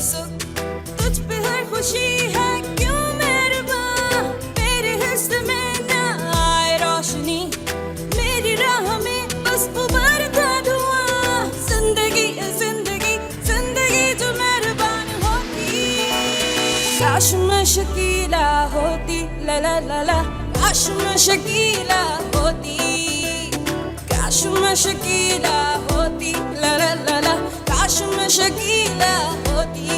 सुख, तुझ पे हर खुशी है क्यों मेहरबान, मेरे हिस्से में ना आए रोशनी, मेरी राह में बस उभरता धुआं, जिंदगी जिंदगी जिंदगी जो मेहरबान होती, काश मैं शकीला होती, ला ला ला ला, काश मैं शकीला होती, काश मैं शकीला होती, ला ला ला ला, काश मैं शकीला होती।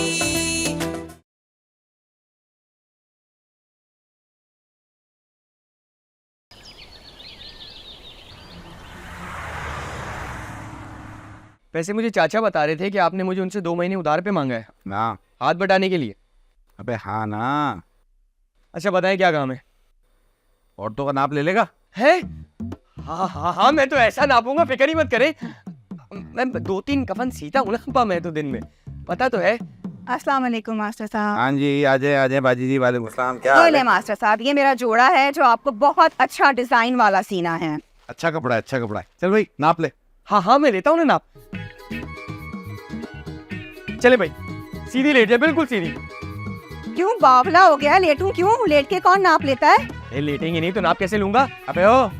वैसे मुझे चाचा बता रहे थे कि आपने मुझे उनसे 2 महीने उधार पे मांगा है ना। हाथ बटाने के लिए। अबे हाँ ना। अच्छा बताएं क्या काम है? औरतों का नाप ले लेगा? है? हाँ हाँ हाँ, मैं तो ऐसा नापूंगा, फिक्र ही मत करें। मैं 2-3 कफन सीता हूँ ना मैं तो दिन में, पता तो है। अस्सलाम वालेकुम मास्टर साहब। हाँ जी, आजे बाजी जी, वालेकुम सलाम। क्या हाल बोले है? मास्टर साहब, ये मेरा जोड़ा है जो आपको बहुत अच्छा डिजाइन वाला सीना है। अच्छा कपड़ा है, अच्छा कपड़ा है। चल भाई नाप ले। हाँ हाँ मैं लेता हूँ ना नाप। चले भाई, सीधी लेट जाए, बिल्कुल सीधी। क्यों बावला हो गया? लेटूं क्यों? लेट के कौन नाप लेता है? लेटेंगे नहीं तो नाप कैसे लूंगा? अबे ओ,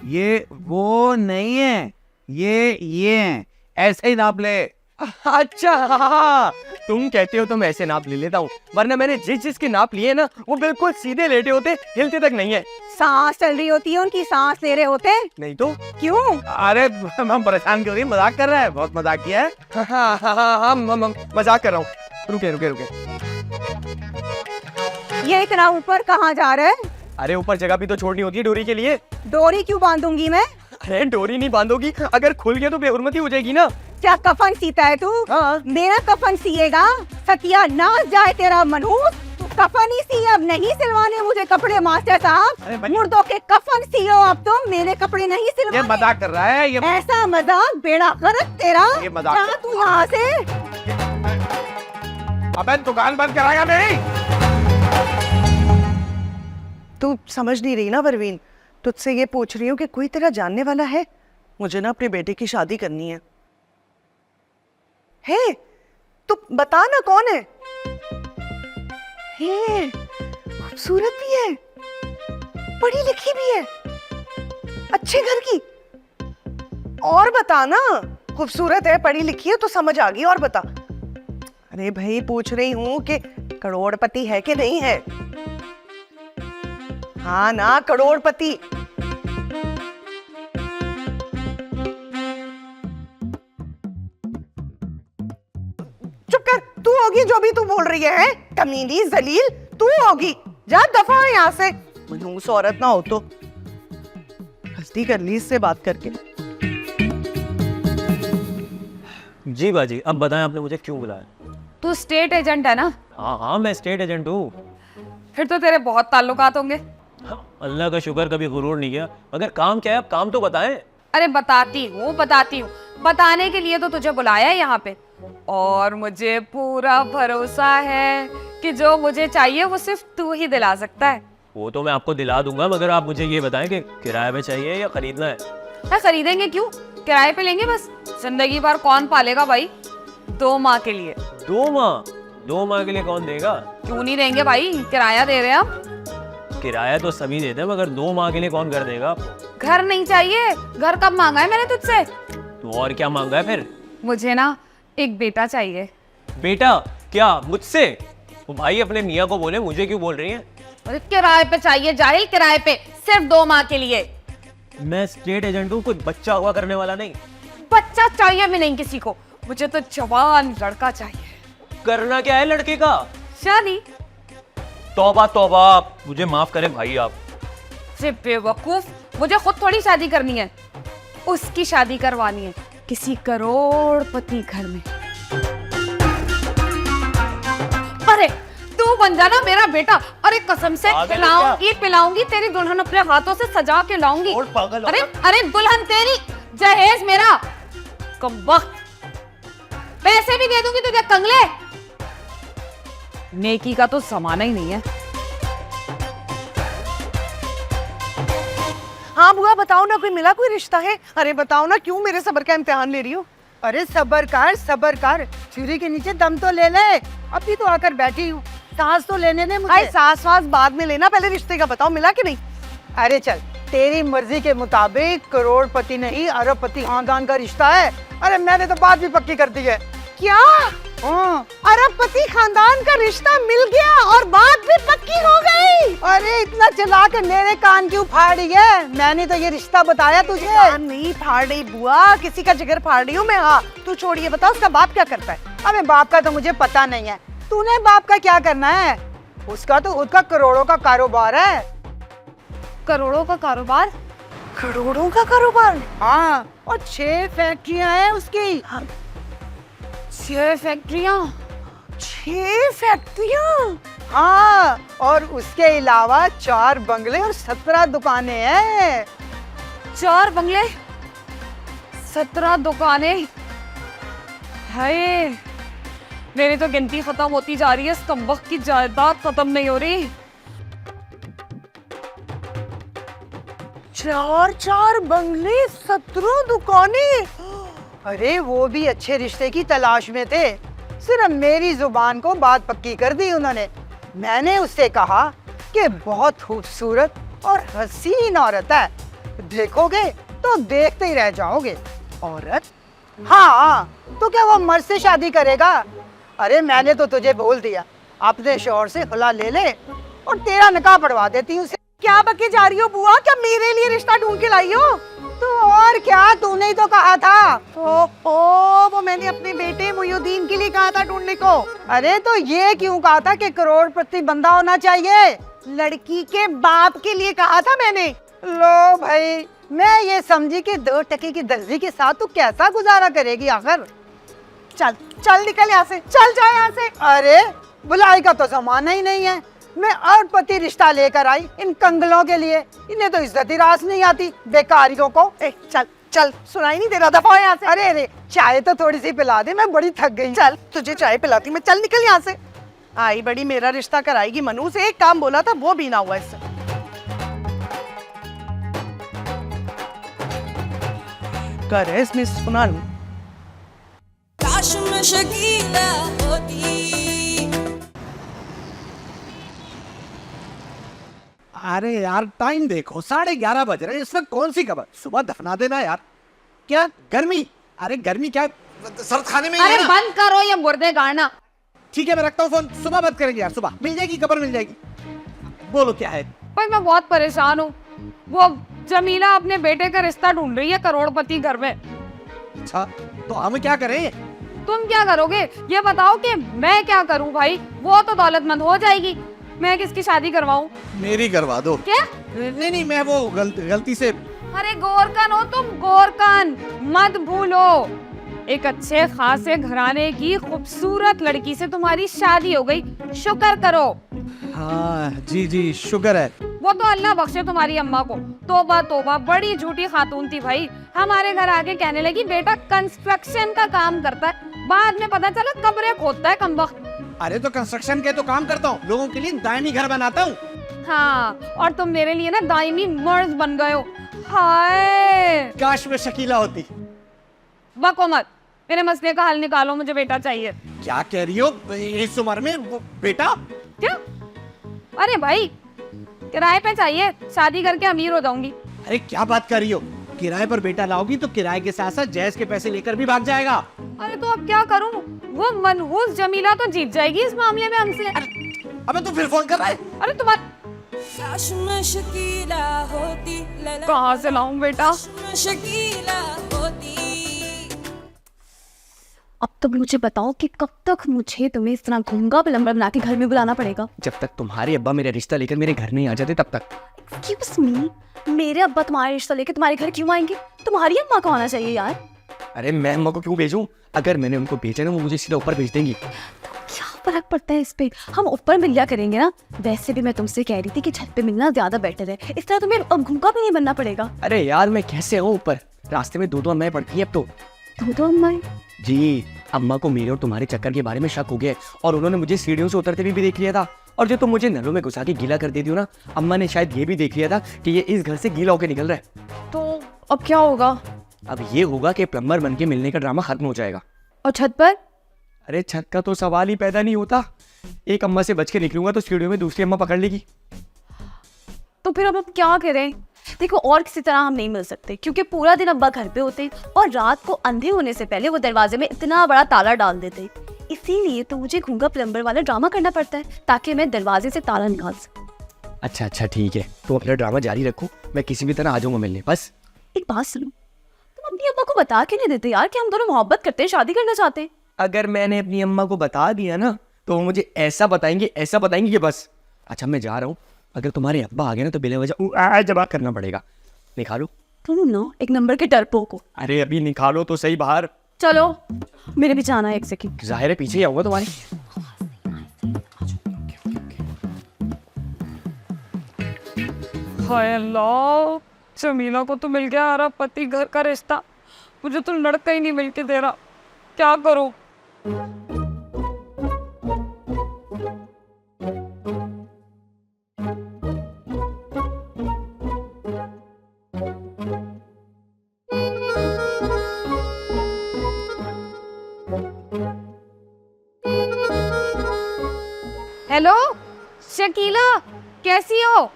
ये वो नहीं है, ये हैं। ऐसे ही नाप ले। अच्छा हाँ, तुम कहते हो तो मैं ऐसे नाप ले लेता हूँ, वरना मैंने जिसके नाप लिए ना वो बिल्कुल सीधे लेटे होते, हिलते तक नहीं है। सांस चल रही होती है उनकी, सांस ले रहे होते। नहीं तो क्यों? अरे हम परेशान क्यों रही? मजाक कर रहा है, बहुत मजाक किया है। हाँ हाँ हाँ हाँ, मजाक कर रहा हूँ। रुके रुके रुके। ये इतना ऊपर कहाँ जा रहा है? अरे ऊपर जगह भी तो छोड़नी होती है डोरी के लिए। डोरी क्यों बांधूंगी मैं? अरे डोरी नहीं बांधोगी, अगर खुल गया तो बेहुरमती हो जाएगी ना। क्या कफन सीता है तू? हाँ। मेरा कफन सिएगा? सत्यानाश जाए तेरा मनहूस। तू कफन ही सी, अब नहीं सिलवाने मुझे कपड़े मास्टर अरे साहब। बच्चे- मुर्दों के कफन सियो अब तुम, मेरे कपड़े नहीं ये सिलवाने। मजाक कर रहा है ये। ऐसा मजाक बेड़ा गर्क तेरा। ये मजाक। जा तू यहाँ से। अबे दुकान बंद कराएगा मेरी? तू समझ नहीं रही ना परवीन, तुझसे ये पूछ रही हूँ कि कोई तेरा जानने वाला है? मुझे ना अपने बेटे की शादी करनी है। हे, तू बता ना कौन है? हे, खूबसूरत भी है, पढ़ी लिखी भी है, अच्छे घर की। और बता ना, खूबसूरत है, पढ़ी लिखी है तो समझ आ गई, और बता। अरे भाई पूछ रही हूँ कि करोड़पति है कि नहीं है? हाँ ना, करोड़पति। चुप कर, तू होगी जो भी तू बोल रही है? कमीनी जलील तू होगी। जा दफा हो यहाँ से, मनहूस औरत ना हो तो। हस्ती कर ली इससे बात करके। जी बाजी, अब बताएं आपने मुझे क्यों बुलाया? तू स्टेट एजेंट है ना? हाँ हाँ, मैं स्टेट एजेंट हूँ। फिर तो तेरे बहुत ताल्लुकात होंगे। अल्लाह का शुक्र, कभी गुरूर नहीं किया। अगर काम क्या है, आप काम तो बताएं। अरे बताती हूँ बताने के लिए तो तुझे बुलाया है यहाँ पे, और मुझे पूरा भरोसा है कि जो मुझे चाहिए वो सिर्फ तू ही दिला सकता है। वो तो मैं आपको दिला दूंगा, मगर आप मुझे ये बताएं कि किराए पे चाहिए या खरीदना है? अरे खरीदेंगे क्यों, किराए पे लेंगे बस। जिंदगी भर कौन पालेगा भाई? 2 माह के लिए। 2 माह? 2 माह के लिए कौन देगा? क्यों नहीं देंगे भाई, किराया दे रहे हैं हम। किराया तो सभी देते हैं, मगर 2 माह के लिए कौन घर देगा आपको? घर नहीं चाहिए, घर कब मांगा है मैंने तुझसे? तो और क्या मांगा है फिर? मुझे ना एक बेटा चाहिए। बेटा? क्या मुझसे? वो भाई अपने मियाँ को बोले, मुझे क्यों बोल रही हैं? मुझे किराए पे चाहिए जाहिल, किराए पे, सिर्फ 2 माह के लिए। मैं स्टेट एजेंट हूँ, कोई बच्चा हुआ करने वाला नहीं। बच्चा चाहिए भी नहीं किसी को, मुझे तो जवान लड़का चाहिए। करना क्या है लड़के का? शादी। तौबा तौबा, मुझे माफ करें भाई आप। सिर्फ बेवकूफ, मुझे खुद थोड़ी शादी करनी है, उसकी शादी करवानी है किसी करोड़पति घर में। अरे तू बन जाना मेरा बेटा, अरे कसम से पिलाऊंगी तेरी दुल्हन अपने हाथों से सजा के लाऊंगी। और पागल हो अरे अरे दुल्हन तेरी, जहेज मेरा। कम वक्त, पैसे भी दे दूंगी तुझे कंगले। नेकी का तो जमाना ही नहीं है। हाँ बुआ बताओ ना, कोई मिला कोई रिश्ता है? अरे बताओ ना, क्यों मेरे सब्र का इम्तिहान ले रही हो? अरे सबर कर, छुरी के नीचे दम तो ले ले। अभी तो आकर बैठी हूँ, सांस तो लेने दे मुझे। भाई सांस वास बाद में लेना, पहले रिश्ते का बताओ, मिला कि नहीं? अरे चल, तेरी मर्जी के मुताबिक करोड़पति नहीं अरबपति खानदान का रिश्ता है। अरे मैंने तो बात भी पक्की कर दी है। क्या? हाँ। अरबपति खानदान का रिश्ता मिल गया और बात भी पक्की हो गई। अरे इतना चला के मेरे कान क्यों फाड़ी है? मैंने तो ये रिश्ता बताया तुझे। कान नहीं फाड़ रही बुआ, किसी का जिगर फाड़ रही हूँ मैं। हाँ तू छोड़िए, बताओ उसका बाप क्या करता है? अबे बाप का तो मुझे पता नहीं है, तूने बाप का क्या करना है? उसका करोड़ों का कारोबार है। करोड़ों का कारोबार? करोड़ों का कारोबार? हाँ, और 6 फैक्ट्रियां हैं उसकी। 6 फैक्ट्रियां? 6 फैक्ट्रियां? हाँ, और उसके अलावा 4 बंगले और 17 दुकानें हैं। 4 बंगले, 17 दुकानें। हाय, मेरी तो गिनती खत्म होती जा रही है, इस कमबख्त की जायदाद खत्म नहीं हो रही। 4 बंगले, 17 दुकानें। अरे वो भी अच्छे रिश्ते की तलाश में थे, सिर्फ मेरी जुबान को बात पक्की कर दी उन्होंने। मैंने उससे कहा कि बहुत खूबसूरत और हसीन औरत है, देखोगे तो देखते ही रह जाओगे। औरत? हाँ, तो क्या वो मर्द से शादी करेगा? अरे मैंने तो तुझे बोल दिया, अपने शौहर से खुला ले ले और तेरा निकाह पढ़वा देती हूँ। क्या बके जा रही हो बुआ? क्या मेरे लिए रिश्ता ढूंढ के लाई हो? तो और क्या, तूने ही तो कहा था। वो मैंने अपने बेटे मुयुद्दीन के लिए कहा था ढूंढने को। अरे तो ये क्यों कहा था कि करोड़पति बंदा होना चाहिए? लड़की के बाप के लिए कहा था मैंने। लो भाई, मैं ये समझी कि 2 टके की दर्जी के साथ तू कैसा गुजारा करेगी आखिर। चल निकल यहाँ से, चल जा यहाँ से। अरे बुलाई का तो जमाना ही नहीं है, मैं अरबपति रिश्ता लेकर आई इन कंगलों के लिए। इन्हें तो इज्जत ही रास नहीं आती बेकारियों को। चल सुनाई नहीं दे रहा, दफा यहाँ से। अरे चाय तो थोड़ी सी पिला दे, मैं बड़ी थक गई। चल तुझे चाय पिलाती मैं, चल निकल यहाँ से। आई बड़ी मेरा रिश्ता कराएगी मनु से, एक काम बोला था वो भी ना हुआ इससे। कर है इसमें सुना लूं। काश मैं शकीला होती। अरे यार टाइम देखो, 11:30 बज रहे हैं, इस वक्त कौन सी खबर? सुबह दफना देना यार। क्या गर्मी? अरे गर्मी क्या, सर्द खाने में ही अरे है ना? बंद करो ये मुर्दे गाड़ना। ठीक है मैं रखता हूँ फोन, सुबह बात करेंगे यार, सुबह मिल जाएगी खबर, मिल जाएगी। बोलो क्या है? भाई मैं बहुत परेशान हूँ। वो जमीला अपने बेटे का रिश्ता ढूंढ रही है करोड़पति घर में। अच्छा तो हम क्या करें? तुम क्या करोगे ये बताओ कि मैं क्या करूँ भाई? वो तो दौलतमंद हो जाएगी, मैं किसकी शादी करवाऊँ? मेरी करवा दो। क्या? नहीं मैं वो गलती से। अरे गोरकन हो तुम, गोरकन मत भूलो। एक अच्छे खासे घराने की खूबसूरत लड़की से तुम्हारी शादी हो गई, शुक्र करो। हाँ जी शुक्र है। वो तो अल्लाह बख्शे तुम्हारी अम्मा को, तोबा तोबा बड़ी झूठी खातून थी भाई। हमारे घर आके कहने लगी बेटा कंस्ट्रक्शन का काम करता है, बाद में पता चला कब्रें खोदता है कमबख्त। अरे तो कंस्ट्रक्शन के तो काम करता हूँ, लोगों के लिए दायमी घर बनाता हूँ। हाँ, और तुम मेरे लिए ना दायमी मर्द बन गए हो। हाय काश में शकीला होती। बको मत, मेरे मसले का हल निकालो, मुझे बेटा चाहिए। क्या कह रही हो इस उम्र में? वो बेटा? क्या? अरे भाई किराए पे चाहिए, शादी करके अमीर हो जाऊंगी। अरे क्या बात कर रही हो? किराए पर बेटा लाओगी तो किराए के साथ साथ जैज के पैसे लेकर भी भाग जाएगा। अरे तो अब क्या करूं? वो मनहूस जमीला तो जीत जाएगी इस मामले में हमसे। अबे तू फिर फोन कर रहा है? अरे तुम्हारा काश मैं शकीला होती। लला कहाँ से लाऊं बेटा? काश मैं शकीला होती। अब तो मुझे बताओ कि कब तक मुझे तुम्हें इस तरह घूंगा विलंबर बना के घर में बुलाना पड़ेगा? जब तक तुम्हारे अब्बा मेरा रिश्ता लेकर मेरे घर नहीं आ जाते तब तक। एक्सक्यूज मी, मेरे अब्बा तुम्हारे रिश्ता लेके तुम्हारे घर क्यों आएंगे? तुम्हारी अम्मा को आना चाहिए यार। अरे मैं अम्मा को क्यों भेजूं? अगर मैंने उनको भेजा ना वो मुझे सीधा ऊपर भेज देंगी। तो क्या फर्क पड़ता है इस पे, हम ऊपर मिल लिया करेंगे ना। वैसे भी मैं तुमसे कह रही थी कि छत पे मिलना ज्यादा बेटर है, इस तरह तुम्हें घूंगा भी नहीं बनना पड़ेगा। अरे यार मैं कैसे आऊँ ऊपर? रास्ते में 2 अम्माएं पड़ती हैं अब तो। दो अम्माएं? जी, अम्मा को मेरे और तुम्हारे चक्कर के बारे में शक हो गया और उन्होंने मुझे सीढ़ियों से उतरते हुए भी देख लिया था। और जो तुम मुझे नलों में घुसा के गीला कर देती हो ना, अम्मा ने शायद ये भी देख लिया था कि ये इस घर से गीला होकर निकल रहा है। तो अब क्या होगा? अब ये होगा कि प्लम्बर बन के मिलने का ड्रामा खत्म हो जाएगा। और छत पर? अरे छत का तो सवाल ही पैदा नहीं होता। एक अम्मा से बच के निकलूंगा तो स्टूडियो में दूसरी अम्मा पकड़ लेगी। तो फिर अब हम क्या करें? देखो, और किसी तरह हम नहीं मिल सकते क्योंकि पूरा दिन अब्बा घर पे होते और रात को अंधे होने से पहले वो दरवाजे में इतना बड़ा ताला डाल देते। इसीलिए तो मुझे घूंगा प्लम्बर वाला ड्रामा करना पड़ता है ताकि मैं दरवाजे से ताला निकाल सकूं। अच्छा ठीक है, तो अपना ड्रामा जारी रखो, मैं किसी भी तरह आ जाऊंगा मिलने। बस एक बात सुनो, तुम अपनी अम्मा को बता के नहीं देते यार कि हम दोनों मोहब्बत करते हैं, शादी करना चाहते हैं? अगर मैंने अपनी अम्मा को बता दिया ना तो वो मुझे ऐसा बताएंगे कि बस। अच्छा मैं जा रहा हूँ, अगर तुम्हारे अब्बा आ गए ना तो बिना वजह जवाब करना पड़ेगा। निकालो तुम ना एक नंबर के डरपोक हो। अरे अभी निकालो तो सही बाहर। चलो मेरे भी जाना है, एक सेकंड। जाहिर है पीछे ही आऊंगा तुम्हारे। हाय अल्लाह, जमीला को तो मिल गया हमारा पति घर का रिश्ता, मुझे तो लड़का ही नहीं मिल के दे रहा, क्या करूं? हेलो शकीला, कैसी हो?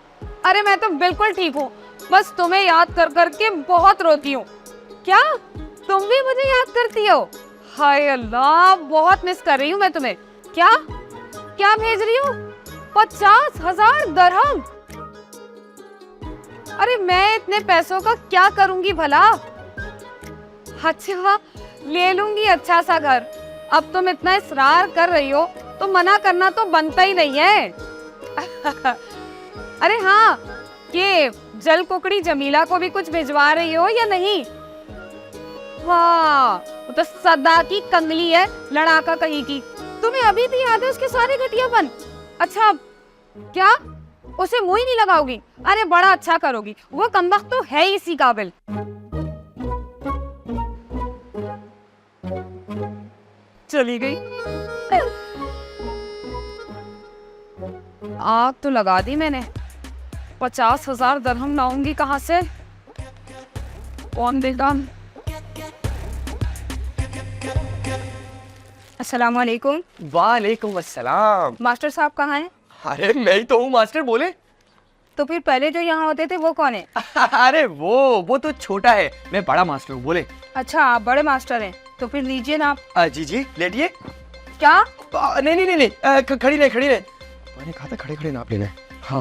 अरे मैं तो बिल्कुल ठीक हूँ, बस तुम्हें याद कर करके बहुत रोती हूँ। क्या तुम भी मुझे याद करती हो? हाय अल्लाह, बहुत मिस कर रही हूँ मैं तुम्हें। क्या क्या भेज रही हूँ? 50,000 दरहम? अरे मैं इतने पैसों का क्या करूंगी भला? अच्छा ले लूंगी अच्छा सा घर। अब तुम इतना इसरार कर रही हो तो मना करना तो बनता ही नहीं है। अरे हाँ, ये जल कुकड़ी जमीला को भी कुछ भिजवा रही हो या नहीं? वाह, वो तो सदा की कंगली है, लड़ाका कहीं की। तुम्हें अभी भी याद है उसके सारे घटियापन? अच्छा क्या उसे मुंह ही नहीं लगाओगी? अरे बड़ा अच्छा करोगी, वो कमबख्त तो है ही इसी काबिल। चली गई। आग तो लगा दी मैंने, 50,000 दरहम लाऊंगी कहाँ से? कौन देगा? अस्सलाम वालेकुम। वालेकुम अस्सलाम। मास्टर साहब कहाँ हैं? अरे मैं ही तो हूँ मास्टर, बोले। तो फिर पहले जो यहाँ होते थे वो कौन है? अरे वो तो छोटा है, मैं बड़ा मास्टर हूँ, बोले। अच्छा आप बड़े मास्टर हैं, तो फिर लीजिए ना आप। जी लेटिए। क्या? नहीं खड़ी रहे। मैंने कहा था खड़े नाप लेना है। हाँ,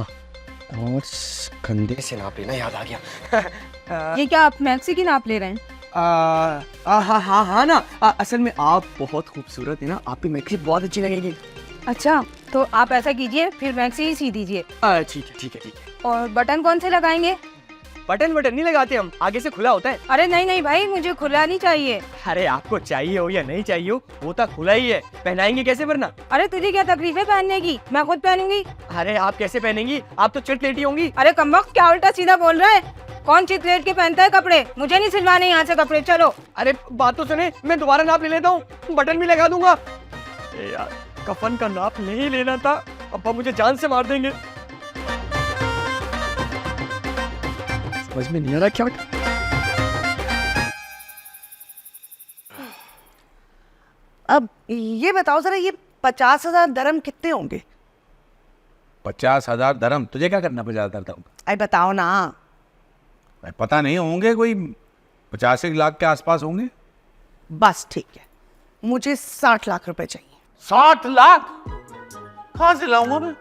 और कंधे से नाप लेना, याद आ गया। ये क्या आप मैक्सी की नाप ले रहे हैं? हाँ ना, असल में आप बहुत खूबसूरत है ना, आप पे मैक्सी बहुत अच्छी लगेगी। अच्छा तो आप ऐसा कीजिए, फिर मैक्सी ही सी दीजिए। ठीक है। और बटन कौन से लगाएंगे? बटन नहीं लगाते हम, आगे से खुला होता है। अरे नहीं भाई, मुझे खुला नहीं चाहिए। अरे आपको चाहिए हो या नहीं चाहिए हो, वो तो खुला ही है, पहनाएंगे कैसे वरना? अरे तुझे क्या तकलीफ है पहनने की? मैं खुद पहनूंगी। अरे आप कैसे पहनेंगी, आप तो चिट लेटी होंगी। अरे कमबख्त, क्या उल्टा सीधा बोल रहा है? कौन चिट लेट के पहनता है कपड़े? मुझे नहीं सिलवाने यहाँ से कपड़े, चलो। अरे बात तो सुने, मैं दोबारा नाप ले लेता हूँ, बटन भी लगा दूंगा। यार कफन का नाप नहीं लेना था, अब्बा मुझे जान से मार देंगे। समझ में नहीं आ रहा क्या। अब ये बताओ जरा, ये 50,000 दरम कितने होंगे? 50,000 दरम? तुझे क्या करना 50,000 दरम? अरे बताओ ना। पता नहीं, होंगे कोई 50 लाख के आसपास होंगे। बस ठीक है, मुझे 60 लाख रुपए चाहिए। 60 लाख कहाँ से लाऊंगा मैं?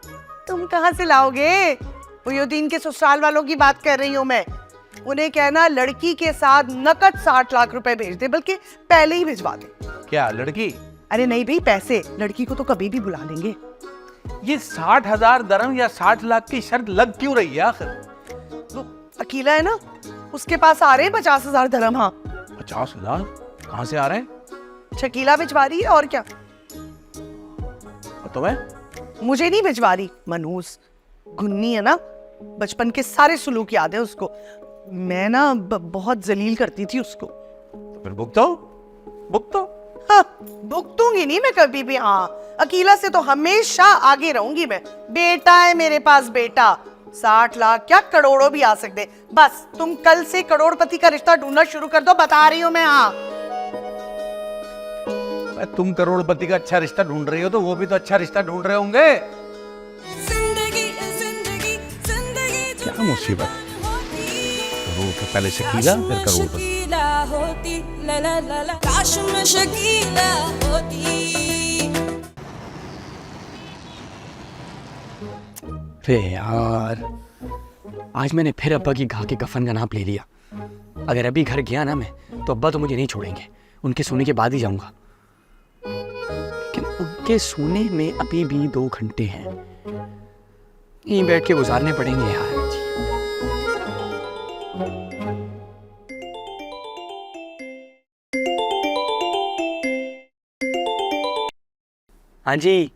तुम कहाँ से लाओगे? मुहिउद्दीन के ससुराल वालों की बात कर रही हूँ मैं। उन्हें कहना लड़की के साथ नकद 60 लाख रुपए भेज दे, बल्कि पहले ही भिजवा दे। क्या लड़की? अरे नहीं भाई, पैसे। लड़की को तो कभी भी बुला लेंगे। ये 60,000 दरम या 60 लाख की शर्त लग क्यों रही है आखिर? तो अकेला है ना, उसके पास आ रहे हैं 50,000 दरम। हाँ 50,000 कहाँ से आ रहे हैं? शकीला भिजवा रही है, और क्या। तो मैं मुझे नहीं भिजवा रही, मनहूस गुन्नी है ना, बचपन के सारे सुलूक याद है उसको। मैं ना बहुत जलील करती थी उसको। तो फिर भुगतो। हाँ, भुगतूंगी नहीं मैं कभी भी। हाँ, अकीला से तो हमेशा आगे रहूंगी मैं। बेटा है मेरे पास, बेटा। 60 लाख क्या करोड़ों भी आ सकते। बस तुम कल से करोड़पति का रिश्ता ढूंढना शुरू कर दो, बता रही हूँ मैं। हाँ, तुम करोड़पति का अच्छा रिश्ता ढूंढ रही हो तो वो भी तो अच्छा रिश्ता ढूंढ रहे होंगे। जिंदगी जिंदगी जिंदगी जो क्या मुसीबत, करोड़ के पहले शकीला फिर करोड़पति। शकीला होती ला ला ला ला, काश मैं शकीला होती। अरे यार, आज मैंने फिर अब्बा की घा के कफन का नाप ले लिया। अगर अभी घर गया ना मैं, तो अब्बा तो मुझे नहीं छोड़ेंगे, उनके सोने के बाद ही जाऊंगा। लेकिन उनके सोने में अभी भी 2 घंटे हैं, यहीं बैठ के गुजारने पड़ेंगे यार। हाँ जी,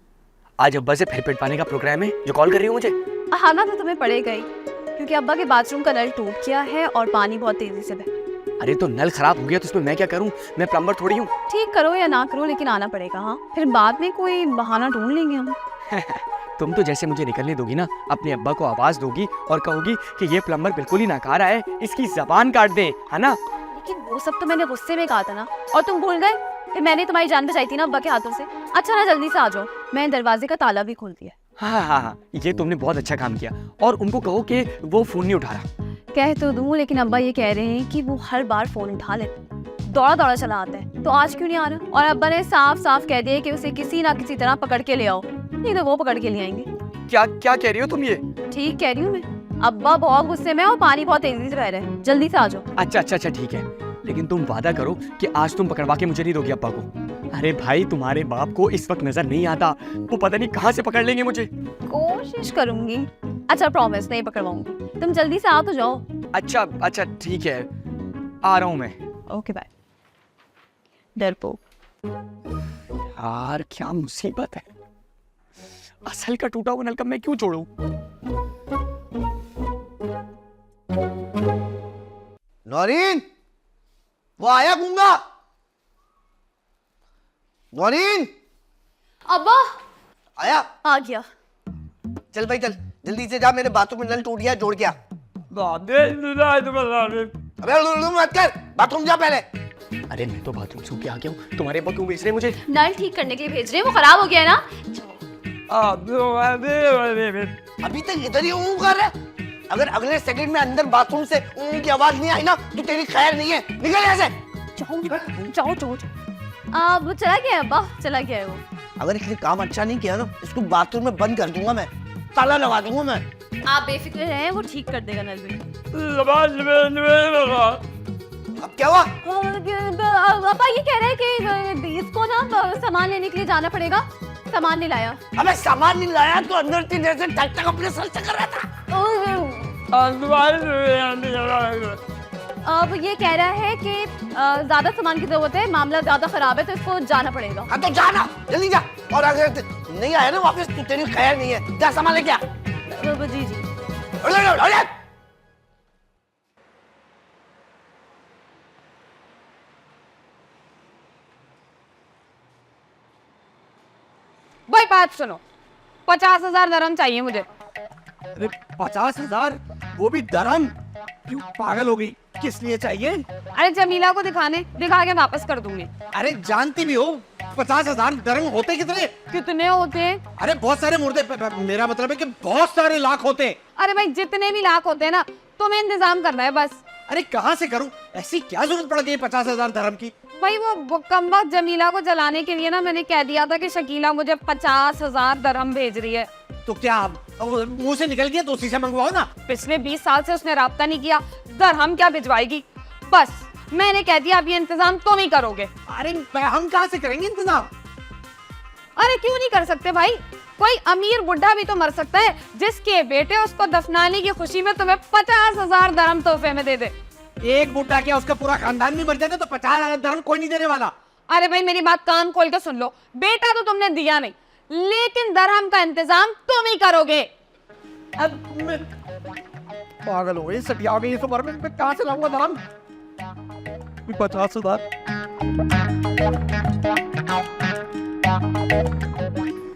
आज अब्बा से फिर पेट पाने का प्रोग्राम है, जो कॉल कर रही हो मुझे। आना तो तुम्हें पड़ेगा ही, क्योंकि अब्बा के बाथरूम का नल टूट गया है और पानी बहुत तेजी से बह। अरे तो नल खराब हो गया तो उसमें मैं क्या करूं, मैं प्लम्बर थोड़ी हूँ। ठीक करो या ना करो, लेकिन आना पड़ेगा। हाँ, फिर बाद में कोई बहाना ढूंढ लेंगे हम। तुम तो जैसे मुझे निकलने दोगी ना, अपने अब्बा को आवाज दोगी और कहोगी कि ये प्लम्बर बिल्कुल ही नाकारा है, इसकी जबान काट दे, है ना। लेकिन वो सब तो मैंने गुस्से में कहा था ना, और तुम भूल गए। फिर मैंने तुम्हारी जान बचाई थी ना अब्बा के हाथों से। अच्छा ना, जल्दी से आ जाओ, मैंने दरवाजे का ताला भी खोल दिया। हाँ, ये तुमने बहुत अच्छा काम किया। और उनको कहो कि वो फोन नहीं उठा रहा। कह तो दूं, लेकिन अब्बा ये कह रहे हैं कि वो हर बार फोन उठा लेते, दौड़ा दौड़ा चला आता है, तो आज क्यों नहीं आ रहा। और अब्बा ने साफ साफ कह दिया कि उसे किसी ना किसी तरह पकड़ के ले आओ, नहीं तो वो पकड़ के ले आएंगे। क्या क्या कह रही हो तुम ये? ठीक कह रही हूँ मैं। अब्बा बहुत गुस्से में और पानी बहुत तेजी से बह रहा है, जल्दी से आ जाओ। अच्छा ठीक है, लेकिन तुम वादा करो कि आज तुम पकड़वा के मुझे नहीं दोगी अब्बा को। अरे भाई, तुम्हारे बाप को इस वक्त नजर नहीं आता, वो पता नहीं कहाँ से पकड़ लेंगे मुझे। कोशिश करूंगी। अच्छा, प्रॉमिस नहीं पकड़वाऊंगी, तुम जल्दी से आ तो जाओ। अच्छा ठीक है, आ रहा हूँ मैं। Okay bye. डरपोक। यार क्या मुसीबत है, असल का टूटा हुआ नलका मैं क्यों छोड़ूं? नौरीन, वो आया गूंगा। नौरीन, अब्बा आया। आ गया। चल भाई चल, जल्दी से जा, मेरे बाथरूम में नल टूट गया, जोड़ गया। अबे लुलु मत कर, बाथरूम जा पहले। अरे मैं तो बाथरूम से होके आ गया हूँ, तुम्हारे अब्बा क्यों भेज रहे हैं मुझे? नल ठीक करने के लिए भेज रहे हैं, वो खराब हो गया है ना। अभी तक इधर ही ऊँ कर रहा है। अगर अगले सेकंड में अंदर बाथरूम से ऊँ की आवाज नहीं आई ना, तो तेरी खैर नहीं है। निकल यहाँ से। जाओ। अब चला गया है अब्बा, चला गया है वो। अगर इसने काम अच्छा नहीं किया ना, इसको बाथरूम में बंद कर दूंगा मैं, ताला लगा दूंगा मैं। आप बेफिक्र रहें, वो ठीक कर देगा नल भी। अब क्या हुआ? अब्बा ये कह रहे हैं कि इसको ना सामान लेने के लिए जाना पड़ेगा, सामान नहीं लाया। अबे सामान नहीं लाया तो अंदर तीन देर से टक टक अपने सर से कर रहा था। अब ये कह रहा है कि ज्यादा सामान की जरूरत है, मामला ज्यादा खराब है, तो इसको जाना पड़ेगा। हाँ तो जाना, जल्दी जा। और अगर नहीं आया ना वापस तो तेरी खैर नहीं है। जा सामान लेके आ। जी। भाई बात सुनो, 50,000 दरम चाहिए मुझे। अरे 50,000, वो भी दरम? क्यों पागल हो गई? किस लिए चाहिए? अरे जमीला को दिखा के वापस कर दूंगी। अरे जानती भी हो 50,000 दरम होते कितने? कितने होते? अरे बहुत सारे मुर्दे, मेरा मतलब है कि बहुत सारे लाख होते। अरे भाई जितने भी लाख होते हैं ना, तुम्हें इंतजाम करना है बस। अरे कहाँ से करूं? ऐसी क्या जरूरत पड़ गई 50,000 दरम की? भाई वो कमबख्त जमीला को जलाने के लिए ना मैंने कह दिया था कि शकीला मुझे 50,000 दरहम भेज रही है। तो क्या मुंह से निकल गया तो उसी से मंगवाओ ना। पिछले 20 साल से उसने राब्ता नहीं किया, दरहम क्या भिजवाएगी। बस मैंने कह दिया अब ये इंतजाम तुम ही करोगे। अरे हम कहाँ से करेंगे इंतजाम? अरे क्यों नहीं कर सकते भाई, कोई अमीर बुढ़ा भी तो मर सकता है जिसके बेटे उसको दफनाने की खुशी में तुम्हें 50,000 दरहम तोहफे में दे दे। एक बुढ़ा क्या, उसका पूरा खानदान भी मर जाता तो 50,000 दरहम कोई नहीं देने वाला। अरे भाई मेरी बात कान खोल के सुन लो, बेटा तो तुमने दिया नहीं, लेकिन दरहम का इंतजाम तुम ही करोगे। अब मैं पागल हो गई, सटिया गई इस उम्र में, मैं कहाँ से लाऊंगा दरहम? 50,000।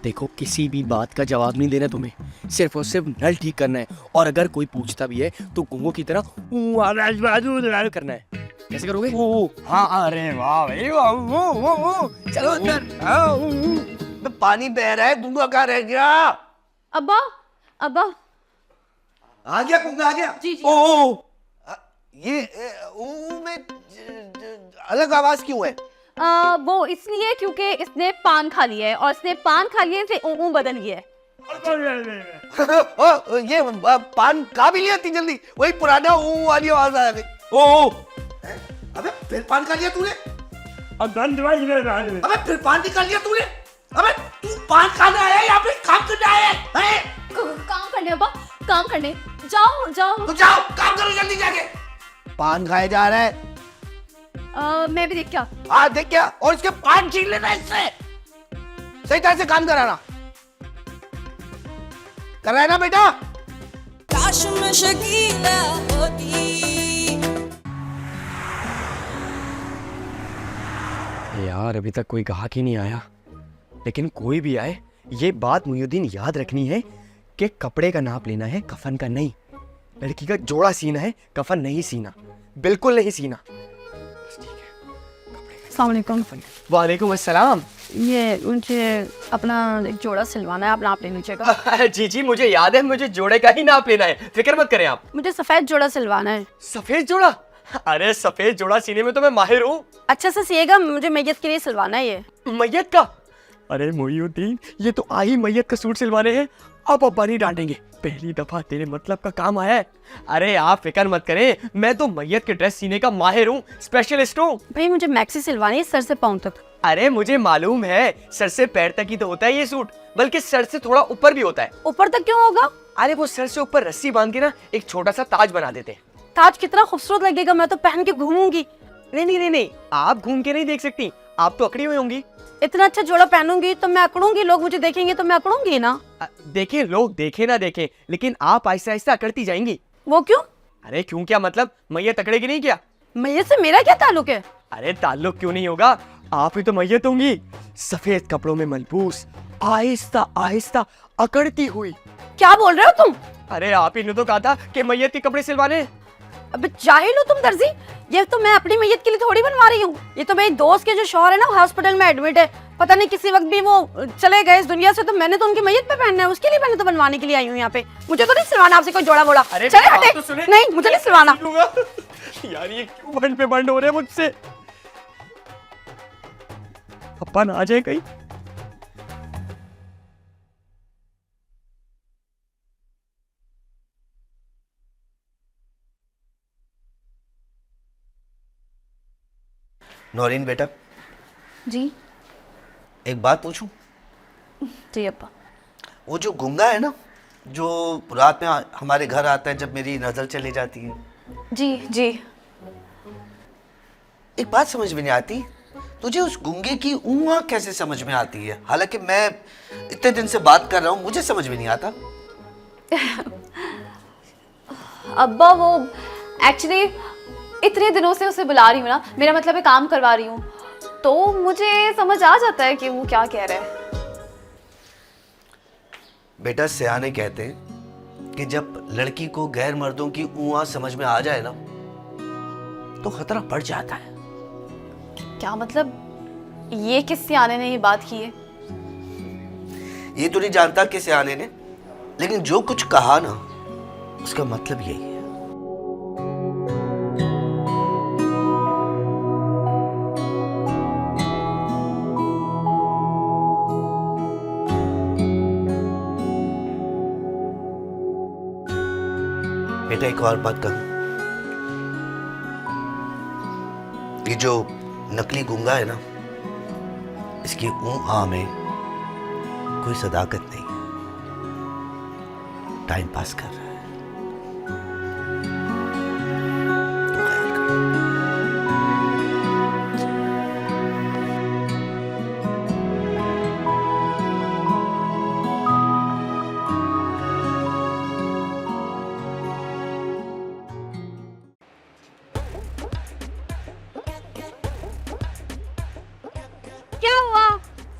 देखो किसी भी बात का जवाब नहीं देना तुम्हें, सिर्फ और सिर्फ नल ठीक करना है, और अगर कोई पूछता भी है तो गुंगों की तरह करना है। कैसे करोगे? हाँ, अरे वाह भाई, वाह, चलो अंदर। पानी बह रहा है, गुंगा कहाँ रह गया? अब्बा, अब्बा, आ गया गुंगा, आ गया। जी जी। ये में अलग आवाज क्यों है? वो इसलिए क्योंकि इसने पान खा लिया है, और इसने पान खा लिए से ऊ बदल गया है। ये पान खा भी लिया इतनी जल्दी? वही पुराना वाली आवाज आ गई। अबे फिर पान खा लिया तूने? अबे फिर पान निकाल लिया तूने? अबे तू पान खाने आया या फिर काम करने आया है? काम करने अब्बा, काम करने। जाओ जाओ। तो जाओ काम करो जल्दी जाके। पान खाया जा रहा है। मैं भी देख क्या? हाँ देख क्या, और इसके पान छीन लेना इससे। सही तरह से काम कराना। कर रहा है ना बेटा? काश मैं शकीला होती। यार अभी तक कोई ग्राहक ही नहीं आया, लेकिन कोई भी आए ये बात मुइनुद्दीन याद रखनी है कि कपड़े का नाप लेना है, कफन का नहीं। लड़की का जोड़ा सीना है, कफन नहीं सीना, बिल्कुल नहीं सीना। अस्सलाम वालेकुम। वालेकुम अस्सलाम। ये मुझे अपना एक जोड़ा सिलवाना है, आप नाप ले लीजिएगा। जी जी मुझे याद है, मुझे जोड़े का ही नाप लेना है, फिक्र मत करें आप। मुझे सफेद जोड़ा सिलवाना है। सफेद जोड़ा? अरे सफेद जोड़ा सीने में तो मैं माहिर हूँ। अच्छा से सिएगा, मुझे मैयत के लिए सिलवाना है ये। मैयत का? अरे मुइनुद्दीन, ये तो आई मैयत का सूट सिलवाने हैं, अब अब्बा नहीं डांटेंगे। पहली दफा तेरे मतलब का काम आया है। अरे आप फिक्र मत करें, मैं तो मैयत के ड्रेस सीने का माहिर हूँ, स्पेशलिस्ट हूँ। भाई मुझे मैक्सी सिलवानी है, सर से पाँव तक। अरे मुझे मालूम है, सर से पैर तक ही तो होता है ये सूट, बल्कि सर से थोड़ा ऊपर भी होता है। ऊपर तक क्यों होगा? अरे वो सर से ऊपर रस्सी बांध के ना एक छोटा सा ताज बना देते हैं। ताज कितना खूबसूरत लगेगा, मैं तो पहन के घूमूंगी। नहीं, आप घूम के नहीं देख सकती, आप तो अकड़ी हुई होंगी। इतना अच्छा जोड़ा पहनूंगी तो मैं अकड़ूंगी, लोग मुझे देखेंगे तो मैं अकड़ूंगी ना। देखें लोग, देखे ना देखें, लेकिन आप आहिस्ता आहिस्ता अकड़ती जाएंगी। वो क्यों? अरे क्यों क्या मतलब, मैयत अकड़ेगी नहीं क्या? मैयत से मेरा क्या ताल्लुक है? अरे ताल्लुक क्यों नहीं होगा, आप ही तो मैयत होंगी। सफेद कपड़ों में मलबूस, आहिस्ता आहिस्ता अकड़ती हुई। क्या बोल रहे हो तुम? अरे आप ही ने तो कहा था कि मैयत के कपड़े सिलवाने। अबे जाहिल हो तुम दर्जी, ये तो मैं अपनी मैयत के लिए थोड़ी बनवा रही हूँ। ये तो मेरी दोस्त के जो शौहर है ना, हॉस्पिटल में एडमिट है, पता नहीं किसी वक्त भी वो चले गए इस दुनिया से, तो मैंने तो उनकी मैयत पे पहनना है, उसके लिए मैंने तो बनवाने के लिए आई हूँ यहाँ पे। मुझे तो नहीं सिलवाना आपसे कोई जोड़ा बोला। चले हटे। तो सुने। नहीं मुझे नहीं सिलवाना। यार ये क्यों बंड पे बंड हो रहे हैं मुझसे? अप्पा ना आ जाए कहीं। नौरीन बेटा, जी एक बात पूछूं? जी अब्बा। वो जो गुंगा है ना, जो रात में हमारे घर आता है जब मेरी नजर चली जाती है। जी जी। एक बात समझ में नहीं आती, तुझे उस गुंगे की ऊँआ कैसे समझ में आती है? हालांकि मैं इतने दिन से बात कर रहा हूँ, मुझे समझ में नहीं आता। अब्बा वो एक्चुअली इतने दिनों से उसे बुला रही हूँ ना, मेरा मतलब है काम करवा रही हूँ, तो मुझे समझ आ जाता है कि वो क्या कह रहा है। बेटा सयाने कहते हैं कि जब लड़की को गैर मर्दों की ऊँआ समझ में आ जाए ना, तो खतरा बढ़ जाता है। क्या मतलब, ये किस सियाने ने ये बात की है? ये तो नहीं जानता कि सयाने ने, लेकिन जो कुछ कहा ना, उसका मतलब यही है। बेटा एक और बात कहूं, ये जो नकली गुंगा है ना, इसकी ऊँ में कोई सदाकत नहीं है, टाइम पास कर रहा है। तो ख्याल करो। क्या हुआ?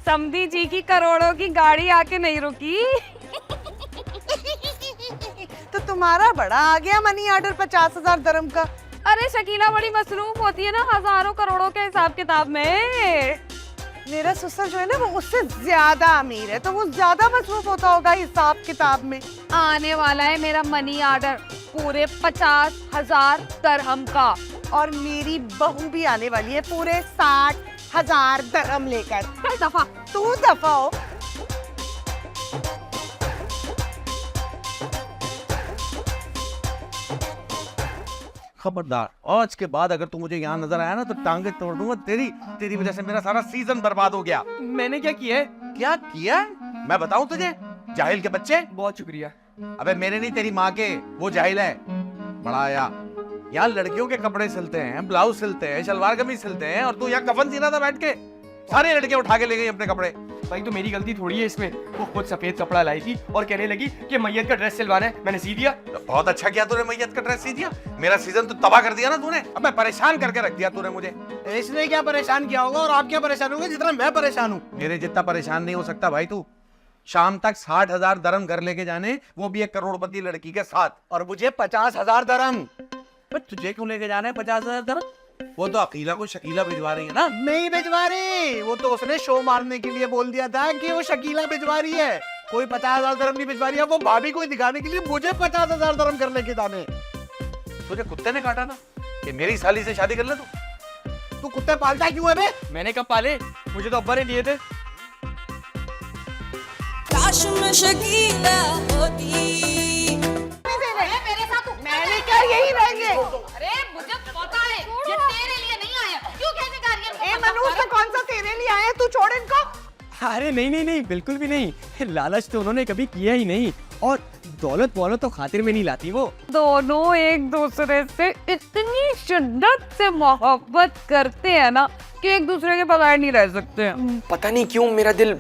समधी जी की करोड़ों की गाड़ी आके नहीं रुकी। तुम्हारा बड़ा आ गया मनी ऑर्डर 50,000 दरम का। अरे शकीला बड़ी मसरूफ होती है ना हजारों करोड़ों के हिसाब किताब में। मेरा ससुर जो है ना वो उससे ज्यादा अमीर है, तो वो ज्यादा मसरूफ होता होगा हिसाब किताब में। आने वाला है मेरा मनी ऑर्डर पूरे 50,000 दरहम का। और मेरी बहू भी आने वाली है पूरे 60,000 दरहम लेकर। दफा तू दफा हो। खबरदार, आज के बाद अगर तू मुझे यहाँ नजर आया ना तो टांगे तोड़ दूंगा तेरी। तेरी वजह से मेरा सारा सीजन बर्बाद हो गया। मैंने क्या किया है? क्या किया? मैं बताऊं तुझे? जाहिल के बच्चे। बहुत शुक्रिया। अबे मेरे नहीं, तेरी माँ के। वो जाहिल है बड़ा आया। यहाँ लड़कियों के कपड़े सिलते हैं, ब्लाउज सिलते हैं, शलवार कमीज सिलते हैं, और तू यहाँ कफन सीना था बैठ के। सारी लड़कियां उठा के ले गई अपने कपड़े। भाई तो मेरी गलती थोड़ी है इसमें। वो खुद सफेद कपड़ा लाई थी और कहने लगी कि मैयत का ड्रेस सिलवाना है, मैंने सी दिया। बहुत अच्छा किया तूने, मैयत का ड्रेस सी दिया। मेरा सीजन तो तबाह कर दिया ना तूने। अब मैं परेशान करके रख दिया तूने मुझे। इसने क्या परेशान किया होगा और आप क्या परेशान होंगे जितना मैं परेशान हूँ? मेरे जितना परेशान नहीं हो सकता भाई तू। शाम तक 60,000 दरम घर लेके जाने, वो भी एक करोड़पति लड़की के साथ। और मुझे 50,000 दरम। पर तुझे क्यों लेके जाना है 50,000 दरम? वो तो अकीला को शकीला भिजवा रही है ना। नहीं भिजवा रही, वो तो उसने शो मारने के लिए बोल दिया था कि वो शकीला भिजवा रही है। कोई 50,000 दरम नहीं भिजवा रही है, वो भाभी को दिखाने के लिए मुझे 50,000 दरम कर लेके जाने। तुझे कुत्ते ने काटा ना कि मेरी साली से शादी कर ले तू कुत्ते पालता क्यों है बे? मैंने कब पाले? मुझे तो अब्बा ने दिए थे। काश मैं शकीला होती। मैंने क्या यही रहेंगे? अरे मुझे पता है ये तेरे लिए नहीं आया। क्यों कहते गार्डियन? ए मनु, उसमें कौन सा तेरे लिए आया? तू छोड़ इनको। अरे नहीं नहीं नहीं, बिल्कुल भी नहीं। लालच तो उन्होंने कभी किया ही नहीं, और दौलत वौलत तो खातिर में नहीं लाती वो। दोनों एक दूसरे से इतनी शिद्दत से मोहब्बत करते हैं ना कि एक दूसरे के बगैर नहीं रह सकते हैं। पता नहीं क्यों मेरा दिल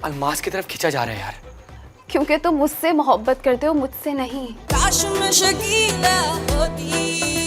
अलमास की तरफ खींचा जा रहा है यार। क्योंकि तुम मुझसे मोहब्बत करते हो, मुझसे नहीं। काश मैं शकीला होती।